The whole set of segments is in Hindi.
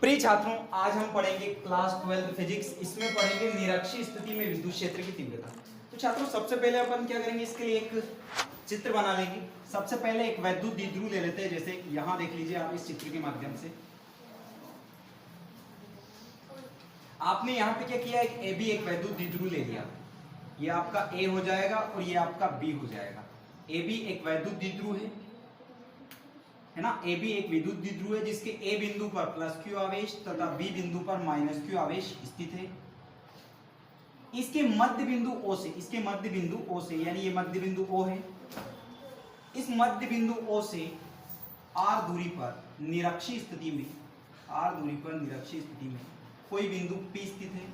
प्रिय छात्रों, आज हम पढ़ेंगे क्लास 12 फिजिक्स। इसमें पढ़ेंगे निरक्षीय स्थिति में विद्युत क्षेत्र की तीव्रता। तो छात्रों, सबसे पहले अपन क्या करेंगे, इसके लिए एक चित्र बना लेंगे। सबसे पहले एक वैद्युत द्विध्रुव ले लेते हैं, जैसे यहाँ देख लीजिए आप इस चित्र के माध्यम से। आपने यहाँ पे क्या किया, एक AB एक वैद्युत द्विध्रुव ले लिया। ये आपका A हो जाएगा और ये आपका B हो जाएगा। AB एक वैद्युत द्विध्रुव है ना। AB एक विद्युत द्विध्रुव है जिसके A बिंदु पर +q आवेश तथा B बिंदु पर -q आवेश स्थित है। इसके मध्य बिंदु O से, यानी ये मध्य बिंदु O है। इस मध्य बिंदु O से r दूरी पर निरक्षीय स्थिति में कोई बिंदु P स्थित है,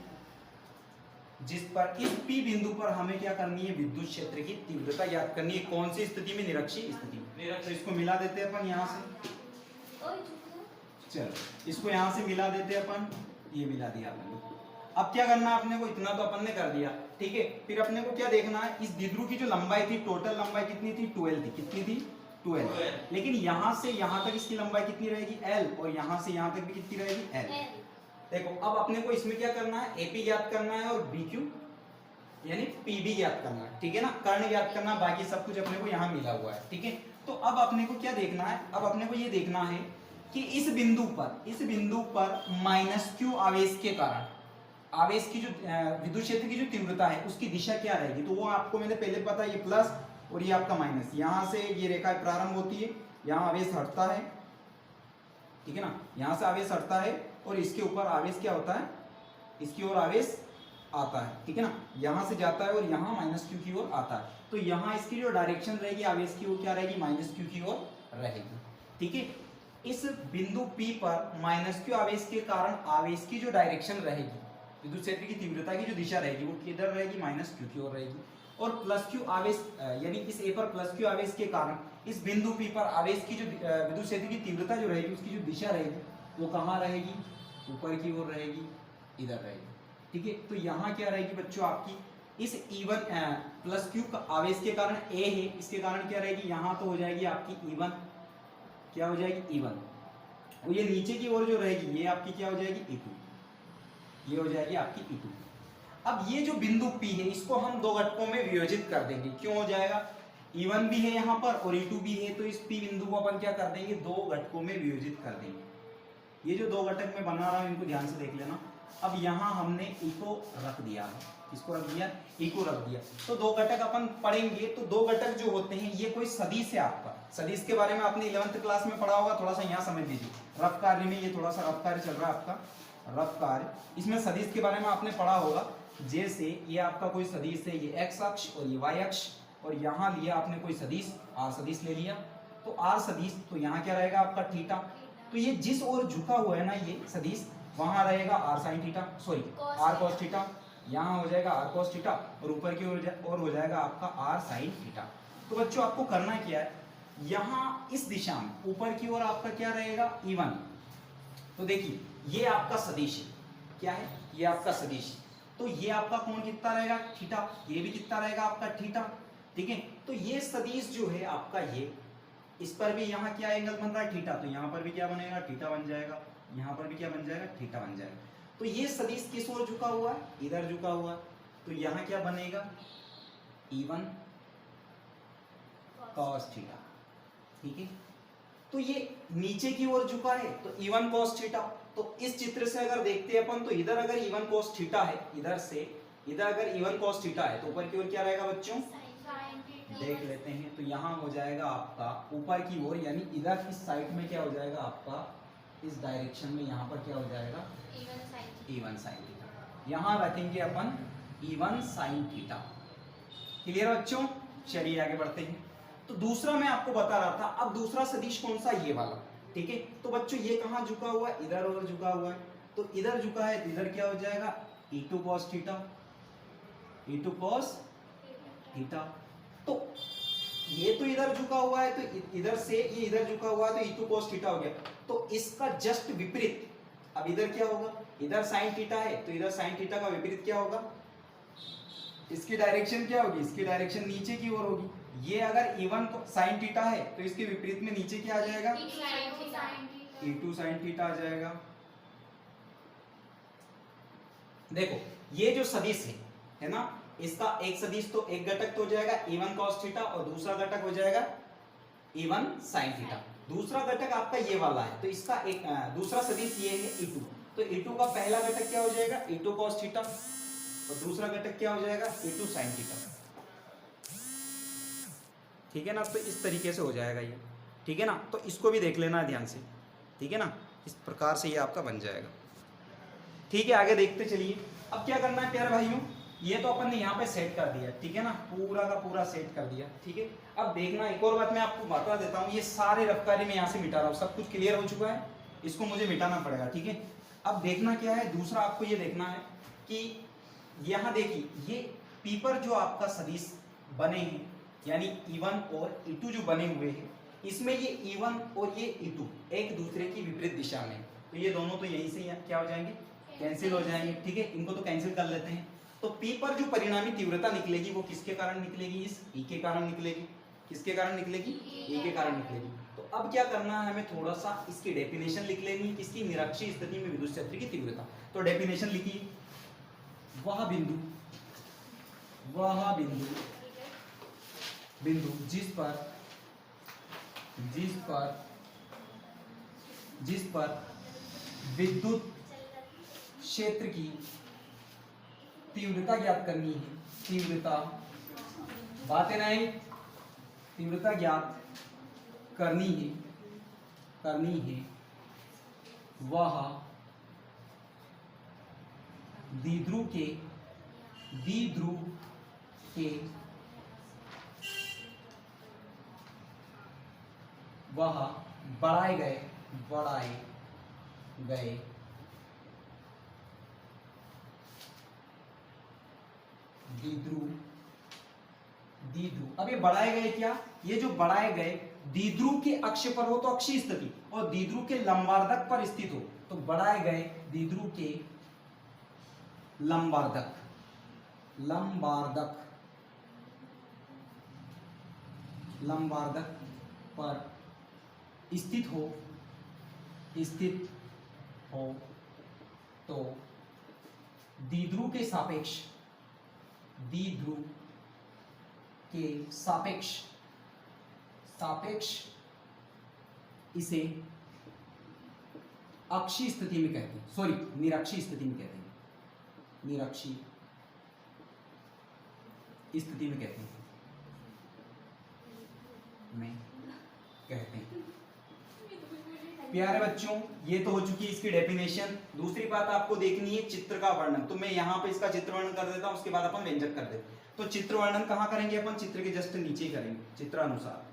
जिस पर इस P बिंदु पर हमें क्या करनी है, विद्युत क्षेत्र की तीव्रता ज्ञात करनी है। कौन सी स्थिति में, निरक्षीय स्थिति में। तो इसको मिला देते हैं अपन यहाँ से। चलो इसको यहाँ से मिला देते हैं अपन, ये मिला दिया अपन। अब क्या करना है अपने को, इतना तो अपन ने कर दिया, ठीक है। फिर अपने को क्या देखना है, इस द्विध्रुव की जो लंबाई थी, टोटल लंबाई कितनी थी, 12 थी। कितनी थी, 12। लेकिन यहाँ से यहाँ तक इसकी लंबाई कितनी रहेगी, L, और यहाँ से यहाँ तक भी कितनी रहेगी, L। देखो अब अपने को इसमें क्या करना है, AP ज्ञात करना है और BQ यानी PB ज्ञात करना है, ठीक है ना। कर्ण ज्ञात करना, बाकी सब कुछ अपने को यहाँ मिला हुआ है, ठीक है। तो अब अपने को क्या देखना है, अब अपने को ये देखना है कि इस बिंदु पर -q आवेश के कारण आवेश की जो विद्युत क्षेत्र की जो तीव्रता है उसकी दिशा क्या रहेगी। तो वो आपको मैंने पहले पता है, ये प्लस और ये आपका माइनस। यहाँ से ये रेखा प्रारंभ होती है, यहाँ आवेश हटता है, ठीक है ना। यहाँ से आवेश हटता है और इसके ऊपर आवेश क्या होता है, इसकी ओर आवेश आता है, ठीक है ना। यहाँ से जाता है और यहाँ -q की ओर आता है। तो यहाँ इसकी जो डायरेक्शन रहेगी आवेश की, वो क्या रहेगी, -q की ओर रहेगी, ठीक है। इस बिंदु P पर -q आवेश के कारण आवेश की जो डायरेक्शन रहेगी, विद्युत क्षेत्र की तीव्रता की जो दिशा रहेगी, वो किधर रहेगी, -q की ओर रहेगी। और +q आवेश यानी इस A पर +q आवेश के कारण इस बिंदु P पर आवेश की जो विद्युत क्षेत्र की तीव्रता जो रहेगी, उसकी जो दिशा रहेगी, वो कहाँ रहेगी, ऊपर की ओर रहेगी, इधर रहेगी, ठीक है। तो यहाँ क्या रहेगी बच्चों, आपकी इस E1 +q का आवेश के कारण A है, इसके कारण क्या रहेगी, यहाँ तो हो जाएगी आपकी E1, क्या हो जाएगी, E1। और ये नीचे की ओर जो रहेगी, ये आपकी क्या हो जाएगी, E2, ये हो जाएगी आपकी E2। अब ये जो बिंदु P है, इसको हम दो घटकों में विभाजित कर देंगे। क्यों हो जाएगा, E1 भी है यहाँ पर और E2 भी है, तो इस P बिंदु को अपन क्या कर देंगे, दो घटकों में विभाजित कर देंगे। ये जो दो घटक मैं बना रहा हूँ, इनको ध्यान से देख लेना। अब यहाँ हमने E को रख दिया, किसको रख दिया, E को रख दिया। तो दो घटक अपन पढ़ेंगे, तो दो घटक जो होते हैं, ये कोई सदिश है आपका। सदिश के बारे में आपने 11th क्लास में पढ़ा होगा, थोड़ा सा यहाँ समझ लीजिए। रफ कार्य में ये थोड़ा सा रफ कार्य चल रहा है आपका, रफ कार्य। इसमें सदिश के बारे में आपने पढ़ा होगा, जैसे ये आपका कोई सदिश है, ये x अक्ष और ये y अक्ष, और यहाँ लिया आपने कोई सदिश, r सदिश ले लिया। तो r सदिश, तो यहाँ क्या रहेगा आपका थीटा। तो ये जिस ओर झुका हुआ है ना ये सदिश, वहां रहेगा r sin theta, sorry r cos theta. यहाँ हो जाएगा r cos थीटा और ऊपर की ओर हो जाएगा आपका r sin थीटा। तो बच्चों आपको करना क्या है, यहाँ इस दिशा में ऊपर की ओर आपका क्या रहेगा, E1। तो देखिए ये आपका सदिश है, क्या है, ये आपका सदिश। तो ये आपका कोण कितना रहेगा, थीटा। ये भी कितना रहेगा आपका, थीटा, ठीक है। तो ये सदिश जो है आपका, ये इस पर भी यहाँ क्या एंगल बन रहा है, थीटा। तो यहाँ पर भी क्या बनेगा, थीटा बन जाएगा। यहाँ पर भी क्या बन जाएगा, थीटा बन जाएगा। तो ये सदिश किस ओर झुका हुआ है, इधर झुका हुआ है। तो यहाँ क्या बनेगा, E1 cos थीटा, ठीक है। तो ये नीचे की ओर झुका है, तो E1 cos थीटा। तो इस चित्र से अगर देखते हैं अपन, तो इधर अगर E1 cos थीटा है, इधर से इधर अगर E1 cos थीटा है, तो ऊपर की ओर क्या रहेगा बच्चों, देख लेते हैं। तो यहाँ हो जाएगा आपका ऊपर की ओर, यानी इधर इस साइड में क्या हो जाएगा आपका, इस डायरेक्शन में यहाँ पर क्या हो जाएगा, E1 sin थीटा। यहाँ रखेंगे अपन E1 sin थीटा। क्लियर बच्चों, चलिए आगे बढ़ते हैं। तो दूसरा मैं आपको बता रहा था, अब दूसरा सदिश कौन सा, ये वाला, ठीक है। तो बच्चों ये कहाँ झुका हुआ है, इधर और झुका हुआ है। तो इधर झुका है, इधर क्या हो जाएगा, E2 cos theta, E2 cos theta. तो ये तो इधर झुका हुआ है, तो इधर से ये इधर झुका हुआ है, तो E2 cos थीटा हो गया। तो इसका जस्ट विपरीत, अब इधर क्या होगा, इधर sin थीटा है, तो इधर sin थीटा का विपरीत क्या होगा, इसकी डायरेक्शन क्या होगी, इसकी डायरेक्शन नीचे की ओर होगी। ये अगर E1 sin थीटा है, तो इसके विपरीत में नीचे क्या आ जाएगा, E2 sin थीटा आ जाएगा, देखो ये जो सदिश है ना, इसका एक सदिश तो एक घटक तो हो जाएगा e1 cos थीटा और दूसरा घटक हो जाएगा e1 sin थीटा। दूसरा घटक आपका ये वाला है तो इसका एक दूसरा सदिश ये है e2, तो e2 का पहला घटक क्या हो जाएगा e2 cos थीटा और दूसरा घटक क्या हो जाएगा e2 sin थीटा। ठीक है ना, तो इस तरीके से हो जाएगा ये। ठीक है ना, तो इसको भी देख लेना ध्यान से। ठीक है ना, इस प्रकार से ये आपका बन जाएगा। ठीक है, आगे देखते चलिए। अब क्या करना है प्यारे भाइयों, ये तो अपन ने यहाँ पे सेट कर दिया। ठीक है ना, पूरा का पूरा सेट कर दिया। ठीक है, अब देखना एक और बात मैं आपको बता देता हूँ, ये सारे रफ्तारी में यहाँ से मिटा रहा हूँ, सब कुछ क्लियर हो चुका है, इसको मुझे मिटाना पड़ेगा। ठीक है, अब देखना क्या है, दूसरा आपको ये देखना है कि यहाँ देखिए ये पी पर जो आपका सदिश बने हैं यानी E1 और E2 जो बने हुए हैं, इसमें ये E1 और ये E2 एक दूसरे की विपरीत दिशा में, तो ये दोनों तो यहीं से क्या हो जाएंगे, कैंसिल हो जाएंगे। ठीक है, इनको तो कैंसिल कर लेते हैं। तो P पर जो परिणामी तीव्रता निकलेगी वो किसके कारण निकलेगी, इस E के कारण निकलेगी। किसके कारण निकलेगी, E के कारण निकलेगी। तो अब क्या करना है, हमें थोड़ा सा इसकी डेफिनेशन लिख लेनी है, किसकी, निरक्षीय स्थिति में विद्युत क्षेत्र की तीव्रता। तो डेफिनेशन लिखिए, वह बिंदु जिस पर विद्युत क्षेत्र की तीव्रता ज्ञात करनी है, तीव्रता ज्ञात करनी है वह द्विध्रुव के वह बढ़ाए गए द्विध्रुव। अब ये बढ़ाए गए क्या, ये जो बढ़ाए गए द्विध्रुव के अक्ष पर हो तो अक्षीय स्थिति और द्विध्रुव के लंबार्धक पर स्थित हो, तो बढ़ाए गए द्विध्रुव के लंबार्धक पर स्थित हो तो द्विध्रुव के सापेक्ष इसे अक्षीय स्थिति में कहते हैं, सॉरी निरक्षीय स्थिति में कहते हैं, निरक्षीय स्थिति में कहते हैं। प्यारे बच्चों, ये तो हो चुकी है इसकी डेफिनेशन। दूसरी बात आपको देखनी है चित्र का वर्णन, तो मैं यहाँ पे इसका चित्र वर्णन कर देता हूँ, उसके बाद अपन व्यंजक कर देते। तो चित्र वर्णन कहाँ करेंगे अपन, चित्र के जस्ट नीचे करेंगे, चित्रानुसार।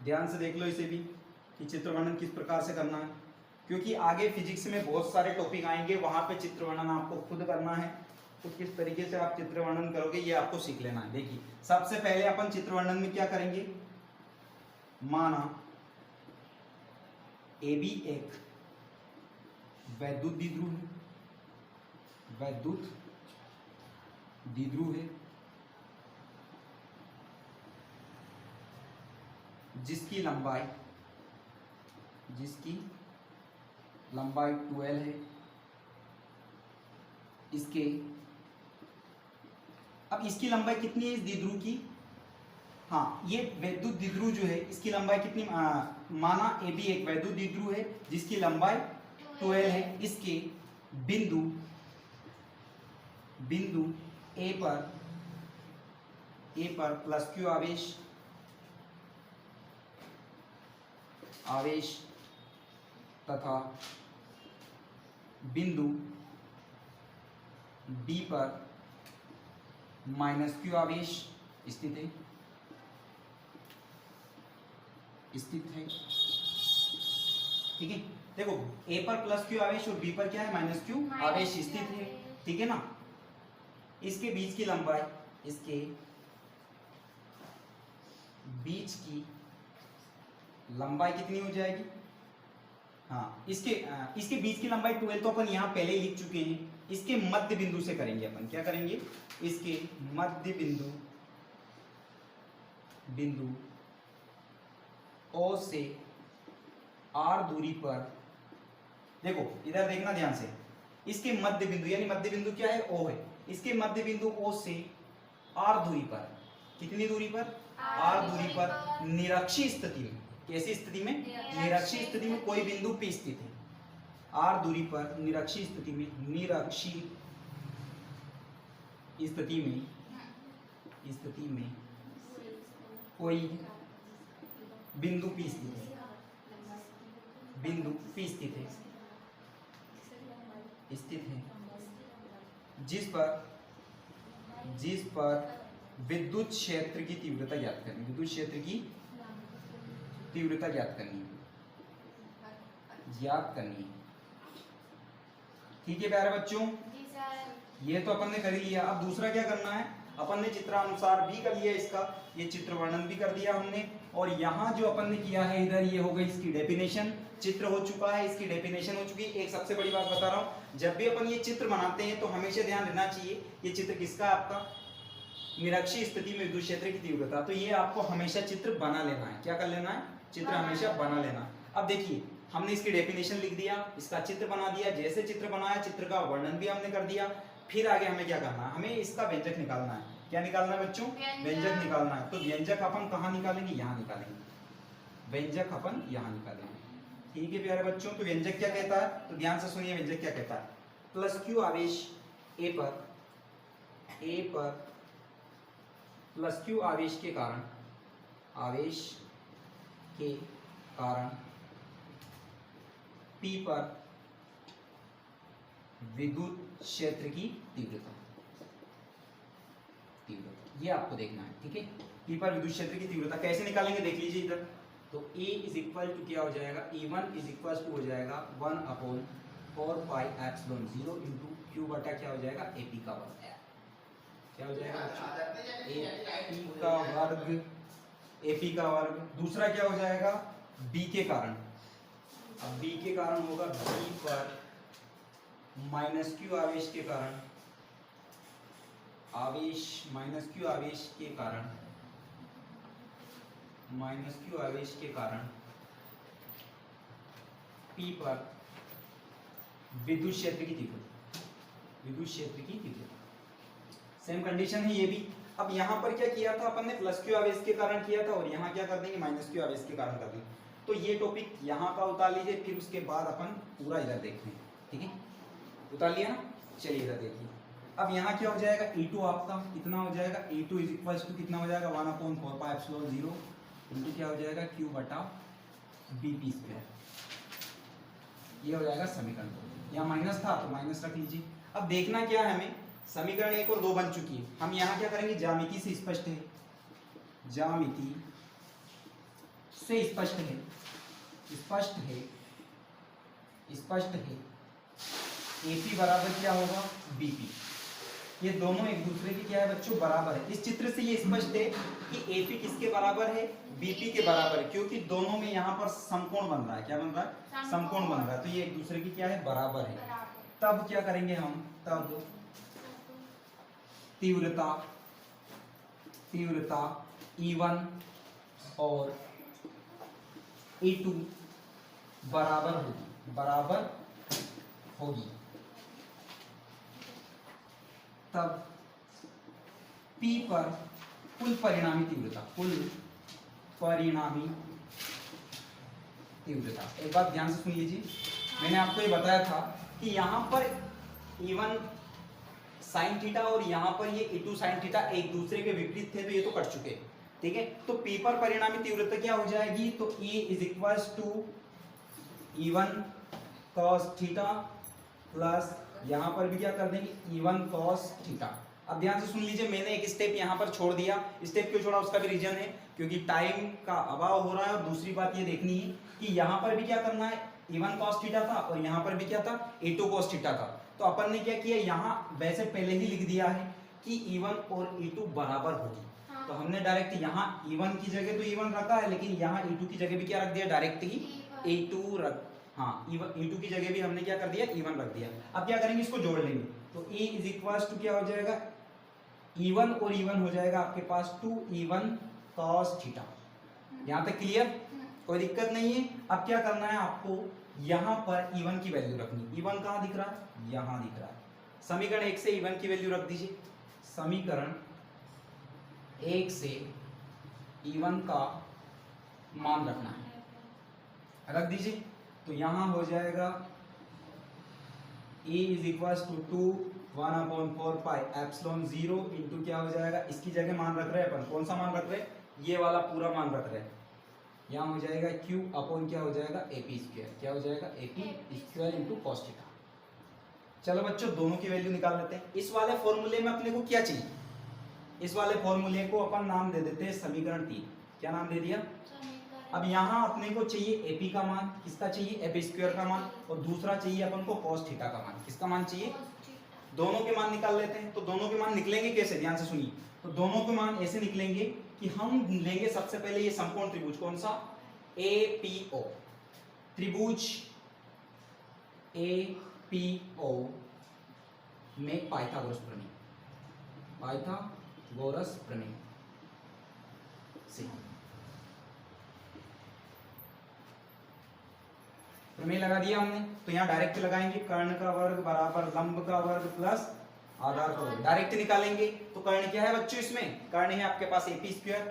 ध्यान से देख लो इसे भी कि चित्र वर्णन किस प्रकार से करना है, क्योंकि आगे फिजिक्स में बहुत सारे टॉपिक आएंगे, वहां पे चित्र वर्णन आपको खुद करना है। तो किस तरीके से आप चित्र वर्णन करोगे ये आपको सीख लेना है। देखिए सबसे पहले अपन चित्र वर्णन में क्या करेंगे, माना AB एक वैद्युत द्विध्रुव है, जिसकी लंबाई 12 है। अब इसकी लंबाई कितनी है इस द्विध्रुव की, हाँ ये वैद्युत द्विध्रुव जो है इसकी लंबाई कितनी, माना AB एक वैद्युत द्विध्रुव है जिसकी लंबाई 12 है। इसके बिंदु A पर प्लस Q आवेश तथा बिंदु B पर माइनस Q आवेश स्थित है। ठीक है, देखो A पर प्लस Q आवेश और B पर क्या है, माइनस Q आवेश स्थित है। ठीक है ना, इसके बीच की लंबाई, इसके बीच की लंबाई कितनी हो जाएगी, हाँ इसके बीच की लंबाई 12 तो अपन यहाँ पहले ही लिख चुके हैं। इसके मध्य बिंदु से करेंगे अपन, क्या करेंगे, इसके मध्य बिंदु O से R दूरी पर, देखो इधर देखना ध्यान से, इसके मध्य बिंदु, यानी मध्य बिंदु क्या है, O है, इसके मध्य बिंदु O से R दूरी पर, कितनी दूरी पर, R दूरी पर निरक्षीय स्थिति में, कैसी स्थिति में, निरक्षीय स्थिति में कोई बिंदु P स्थित है, R दूरी पर निरक्षीय स्थिति में, निरक्षीय स्थिति में कोई बिंदु P स्थित है, बिंदु P स्थित है, जिस पर विद्युत क्षेत्र की तीव्रता ज्ञात करनी, विद्युत क्षेत्र की तीव्रता ज्ञात करनी है। ठीक है प्यारे बच्चों, ये तो अपन ने कर ही लिया। अब दूसरा क्या करना है, अपन ने चित्रानुसार भी कर लिया, इसका ये चित्र वर्णन भी कर दिया हमने, और यहाँ जो अपन ने किया है इधर, ये हो गई इसकी डेफिनेशन, चित्र हो चुका है, इसकी डेफिनेशन हो चुकी है। एक सबसे बड़ी बात बता रहा हूँ, जब भी अपन ये चित्र बनाते हैं तो हमेशा ध्यान रखना चाहिए ये चित्र किसका, आपका निरक्षीय स्थिति में विद्युत क्षेत्र की तीव्रता। तो ये आपको हमेशा चित्र बना लेना है, क्या कर लेना है, चित्र हमेशा बना लेना। अब देखिए हमने इसकी डेफिनेशन लिख दिया, इसका चित्र बना दिया, जैसे चित्र बनाया चित्र का वर्णन भी हमने कर दिया। फिर आगे हमें क्या करना है, हमें इसका व्यंजक निकालना है। क्या निकालना है बच्चों, व्यंजक निकालना है। तो व्यंजक अपन कहाँ निकालेंगे, यहाँ निकालेंगे, व्यंजक अपन यहाँ निकालेंगे। ठीक है प्यारे बच्चों, तो व्यंजक क्या कहता है, तो ध्यान से सुनिए व्यंजक क्या कहता है। प्लस क्यू आवेश ए पर प्लस क्यू आवेश के कारण P पर विद्युत क्षेत्र की तीव्रता, ये आपको देखना है। ठीक है, P पर विद्युत क्षेत्र की तीव्रता कैसे निकालेंगे देख लीजिए इधर। तो A इज इक्वल टू क्या हो जाएगा, E1 इज इक्वल टू हो जाएगा 1/4πε0 इंटू क्यू बटा क्या हो जाएगा, AP का वर्ग। क्या हो जाएगा AP का वर्ग। दूसरा क्या हो जाएगा, B के कारण, अब B के कारण होगा B पर माइनस क्यू आवेश के कारण, माइनस क्यू आवेश के कारण P पर विद्युत क्षेत्र की तीव्रता, सेम कंडीशन है ये भी। अब यहाँ पर क्या किया था अपन ने, प्लस क्यू आवेश के कारण किया था, और यहाँ क्या कर देंगे, माइनस क्यू आवेश के कारण कर देंगे। तो ये टॉपिक यहाँ का उतार लीजिए, फिर उसके बाद अपन पूरा इधर देखें। ठीक है, उतार लिया ना, चलिए इधर देखिए। अब यहाँ क्या हो जाएगा, E2 आपका कितना हो जाएगा, E2 इज इक्वल टू कितना हो जाएगा, 1/4πε0 इंटू क्या हो जाएगा, Q बटा BP²। ये हो जाएगा समीकरण। यहाँ माइनस था तो माइनस रख लीजिए। अब देखना क्या है हमें, समीकरण 1 और 2 बन चुकी है। हम यहाँ क्या करेंगे, ज्यामिति से स्पष्ट है, AP बराबर क्या होगा, BP। ये दोनों एक दूसरे के क्या है बच्चों, बराबर है। इस चित्र से ये स्पष्ट है कि AP किसके बराबर है, BP के बराबर है, क्योंकि दोनों में यहाँ पर समकोण बन रहा है। क्या बन रहा है, समकोण बन रहा है। तो ये एक दूसरे की क्या है, बराबर है। तब क्या करेंगे हम, तब तीव्रता E1 और E2 बराबर होगी। तब P पर कुल परिणामी तीव्रता, एक बात ध्यान से सुन लीजिए। मैंने आपको ये बताया था कि यहाँ पर E1 साइन थीटा और यहाँ पर ये E2 साइन थीटा एक दूसरे के विपरीत थे, तो ये तो कट चुके। ठीक है, तो P पर परिणामी तीव्रता क्या हो जाएगी, तो E is equal to E1 cos theta plus यहाँ पर भी क्या कर देंगे, E1 cos थीटा। अब ध्यान से सुन लीजिए, मैंने एक स्टेप यहाँ पर छोड़ दिया। स्टेप क्यों छोड़ा, उसका भी रीजन है, क्योंकि टाइम का अभाव हो रहा है। और दूसरी बात ये देखनी है कि यहाँ पर भी क्या करना है, E1 cos थीटा था और यहाँ पर भी क्या था, E2 cos थीटा था। तो अपन ने क्या किया, यहाँ वैसे पहले ही लिख दिया है कि E1 और E2 बराबर होगी। तो हमने डायरेक्ट यहाँ E1 की जगह तो E1 रखा है, लेकिन यहाँ E2 की जगह भी क्या रख दिया, डायरेक्ट ही E2 रख, हाँ E2 की जगह भी हमने क्या कर दिया, E1 रख दिया। अब क्या करेंगे, इसको जोड़ लेंगे। तो E इज इक्वल टू क्या हो जाएगा, E1 और E1 हो जाएगा आपके पास 2E1 cos थीटा। यहाँ तक क्लियर। कोई दिक्कत नहीं है। अब क्या करना है आपको, यहां पर E1 की वैल्यू रखनी। E1 कहां दिख रहा है, यहां दिख रहा है। समीकरण 1 से E1 की वैल्यू रख दीजिए। समीकरण 1 से E1 का मान रखना है, रख दीजिए। तो यहां हो जाएगा E is equal to 1/4 pi epsilon 0 into क्या हो जाएगा, इसकी जगह मान रख रहे हैं अपन, कौन सा मान रख रहे हैं, ये वाला पूरा मान रख रहे हैं। यहाँ हो जाएगा Q अपॉन क्या हो जाएगा, AP स्क्वायर, क्या हो जाएगा AP square into cos theta. चलो बच्चों दोनों की वैल्यू निकाल लेते हैं। इस वाले फॉर्मूले में अपने को क्या चाहिए, इस वाले फॉर्मूले को अपन नाम दे देते हैं समीकरण 3। क्या नाम दे दिया। अब यहाँ अपने को चाहिए AP का मान, किसका चाहिए, AP स्क्वायर का मान, और दूसरा चाहिए अपन को कॉस थीटा का मान। किसका मान चाहिए, दोनों के मान निकाल लेते हैं। तो दोनों के मान निकलेंगे कैसे, ध्यान से सुनिए। तो दोनों के मान ऐसे निकलेंगे कि हम लेंगे सबसे पहले ये समकोण त्रिभुज, कौन सा, APO त्रिभुज APO में पाइथागोरस प्रमेय, पाइथागोरस प्रमेय से प्रमेय लगा दिया हमने। तो यहाँ डायरेक्ट लगाएंगे, कर्ण का वर्ग बराबर लंब का वर्ग प्लस आधार का वर्ग, डायरेक्ट निकालेंगे। तो कर्ण क्या है बच्चों, इसमें कर्ण है आपके पास AP स्क्वायर,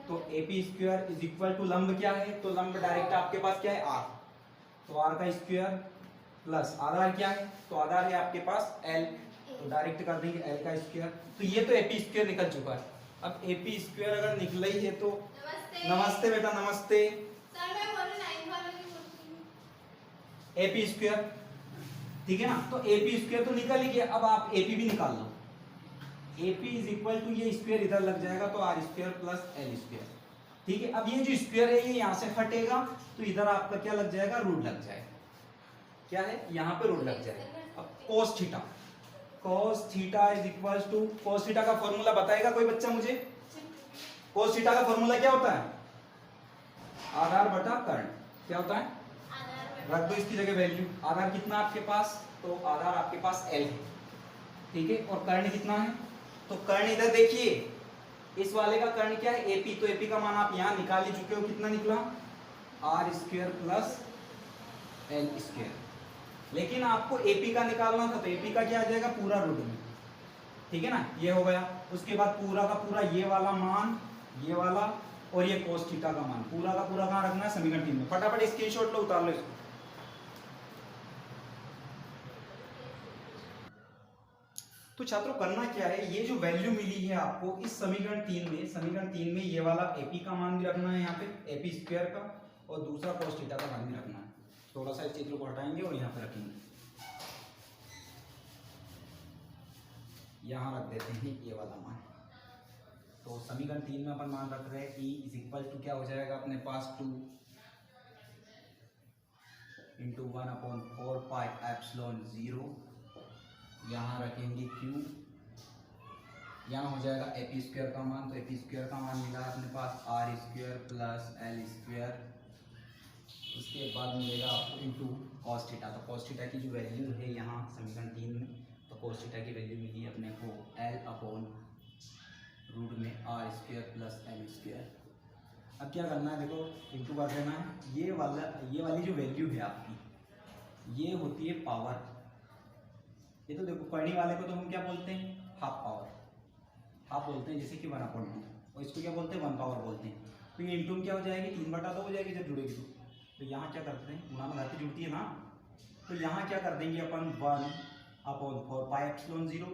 तो AP square is equal to लंब क्या है, तो लंब डायरेक्ट आपके पास क्या है R, तो R का स्क्वायर प्लस आधार क्या है, तो आधार है आपके पास L, तो डायरेक्ट कर देंगे L का स्क्वायर। तो ये तो AP स्क्वायर निकल चुका है। अब AP स्क्वायर अगर निकला ही है तो नमस्ते बेटा, नमस्ते। AP स्क्वायर, ठीक है ना, तो AP स्क्वायर तो निकल ही गया। अब आप AP भी निकाल लो। AP इज इक्वल टू ये स्क्वायर इधर लग जाएगा तो R square plus L square, ठीक है। अब ये जो स्क्वायर है ये यहाँ से हटेगा तो इधर आपका क्या लग जाएगा, रूट लग जाएगा। क्या है, यहाँ पे रूट लग जाएगा। अब cos theta, cos theta is equal to, cos theta का फॉर्मूला बताएगा कोई बच्चा मुझे। cos थीटा का फॉर्मूला क्या होता है, आधार बटा कर्ण, क्या होता है, रख दो इसकी जगह वैल्यू। आधार कितना आपके पास, तो आधार आपके पास L है, ठीक है, और कर्ण कितना है, तो कर्ण इधर देखिए, इस वाले का कर्ण क्या है AP, तो AP का मान आप यहाँ निकाल ही चुके हो, कितना निकला, R square plus L square. लेकिन आपको AP का निकालना था, तो AP का क्या आ जाएगा, पूरा रूट में, ठीक है ना, ये हो गया। उसके बाद पूरा का पूरा ये वाला मान, ये वाला, और ये cos थीटा का मान, पूरा का पूरा कहाँ रखना है, समीकरण 3 में। फटाफट स्क्रीनशॉट लो, उतार लो इसको। तो छात्रों करना क्या है, ये जो वैल्यू मिली है आपको इस समीकरण 3 में, समीकरण 3 में ये वाला AP का मान भी रखना है यहाँ पे, AP स्क्वायर का, और दूसरा cos थीटा का मान भी रखना है। थोड़ा सा इस चित्र को हटाएंगे और यहाँ पे रखेंगे, यहाँ रख देते हैं ये वाला मान। तो समीकरण 3 में अपन मान रख रहे हैं E इज इक्वल टू क्या हो जाएगा अपने पास, 2 इंटू 1/4 पाई एप्सिलॉन 0, यहाँ रखेंगे Q, यहाँ हो जाएगा AP स्क्वायर का मान, तो AP स्क्वायर का मान मिला अपने पास R square plus L square. उसके बाद मिलेगा आपको इंटू cos थीटा, तो cos थीटा की जो वैल्यू है यहाँ समीकरण 3 में, तो cos थीटा की वैल्यू मिली अपने को L अपॉन रूट में R square plus L square. अब क्या करना है, देखो इंटू कर देना है, ये वाली जो वैल्यू है आपकी, ये होती है पावर। ये तो देखो करने वाले को तो हम क्या बोलते हैं, हाफ पावर, हाफ बोलते हैं, जैसे कि 1/2, और इसको क्या बोलते हैं, 1 पावर बोलते हैं। तो ये इंटू क्या हो जाएगी, 3/2 हो जाएगी जब जुड़ेगी तो यहाँ क्या करते हैं, गुणा में घाती जुड़ती है ना, तो यहाँ क्या कर देंगे अपन 1/4 पाई एप्सिलॉन 0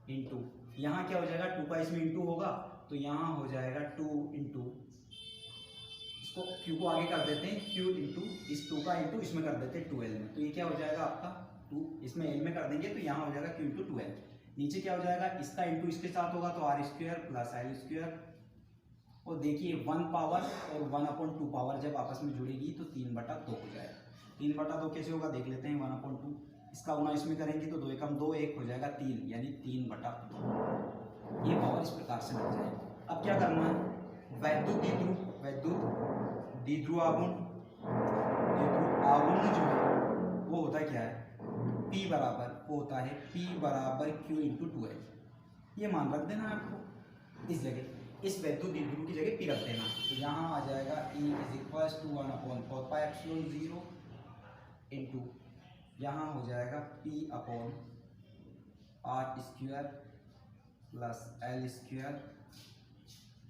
इंटू, यहाँ क्या हो जाएगा 2 का इसमें इंटू होगा, तो यहाँ हो जाएगा 2 इंटू, इसको Q को आगे कर देते हैं, Q इंटू इस 2 का इंटू इसमें कर देते हैं 2L में, तो ये क्या हो जाएगा आपका 2, इसमें L में कर देंगे तो यहाँ हो जाएगा Q इंटू 2L। नीचे क्या हो जाएगा, इसका इंटू इसके साथ होगा तो R square plus L square, और देखिए 1 पावर और 1/2 पावर जब आपस में जुड़ेगी तो 3/2 हो जाएगा। 3/2 कैसे होगा देख लेते हैं, 1/2, इसका गुणा इसमें करेंगे तो 2 एकम 2, 1 हो जाएगा 3, यानी 3/2, ये पावर इस प्रकार से लग जाएगी। अब क्या करना है, वैद्युत द्विध्रुव आघूर्ण जो है वो होता क्या है, P बराबर वो होता है P बराबर Q इंटू 2L, ये मान रख देना आपको इस जगह। इस वैद्युत द्विध्रुव की जगह पी रख देना। तो यहाँ आ जाएगा E is equal to 1/4πε0 into यहाँ हो जाएगा P upon R square plus L square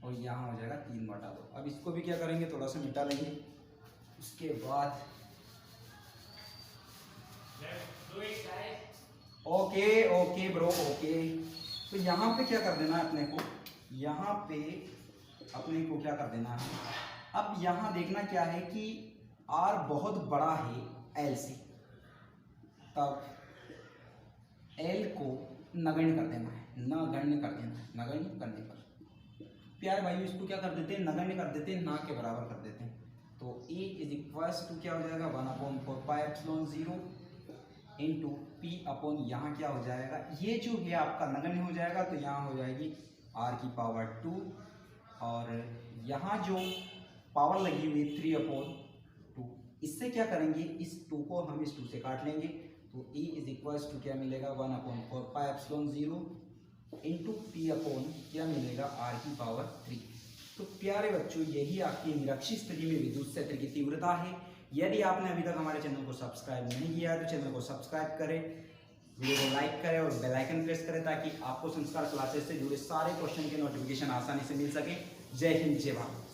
और यहाँ हो जाएगा 3/2। अब इसको भी क्या करेंगे, थोड़ा सा मिटा लेंगे। उसके बाद ओके ब्रो ओके। तो यहाँ पे क्या कर देना है अपने को, यहाँ पे अपने को क्या कर देना है, अब यहाँ देखना क्या है कि R बहुत बड़ा है L से, तब L को नगण्य कर देना है, नगण्य कर देना है। नगण्य करने पर प्यारे भाइयों इसको क्या कर देते हैं, नगण्य कर देते हैं, ना के बराबर कर देते हैं। तो E इज इक्वल्स टू क्या हो जाएगा 1/4πε0 इंटू P अपॉन यहाँ क्या हो जाएगा, ये जो है आपका नगण्य हो जाएगा, तो यहाँ हो जाएगी R की पावर 2 और यहाँ जो पावर लगी हुई 3/2, इससे क्या करेंगे, इस 2 को हम इस 2 से काट लेंगे। तो E इज इक्वल्स टू क्या मिलेगा 1/4πε0 इंटू P अपॉन क्या मिलेगा R की पावर 3। तो प्यारे बच्चों यही आपकी निरक्षीय स्थिति में विद्युत क्षेत्र की तीव्रता है। यदि आपने अभी तक हमारे चैनल को सब्सक्राइब नहीं किया है तो चैनल को सब्सक्राइब करें, वीडियो को लाइक करें और बेल आइकन प्रेस करें ताकि आपको संस्कार क्लासेस से जुड़े सारे क्वेश्चन के नोटिफिकेशन आसानी से मिल सके। जय हिंद जय भारत।